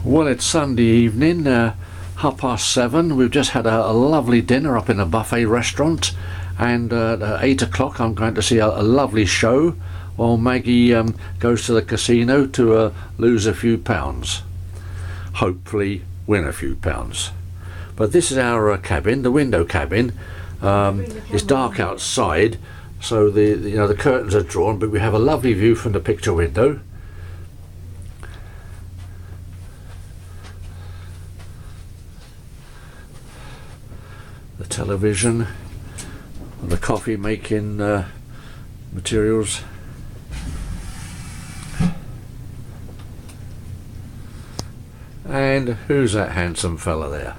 Well, it's Sunday evening, 7:30. We've just had a lovely dinner up in a buffet restaurant, and at 8 o'clock I'm going to see a lovely show while Maggie goes to the casino to lose a few pounds. Hopefully win a few pounds. But this is our cabin, the window cabin. It's dark outside, so the curtains are drawn, but we have a lovely view from the picture window. The television, the coffee making materials. And who's that handsome fella there?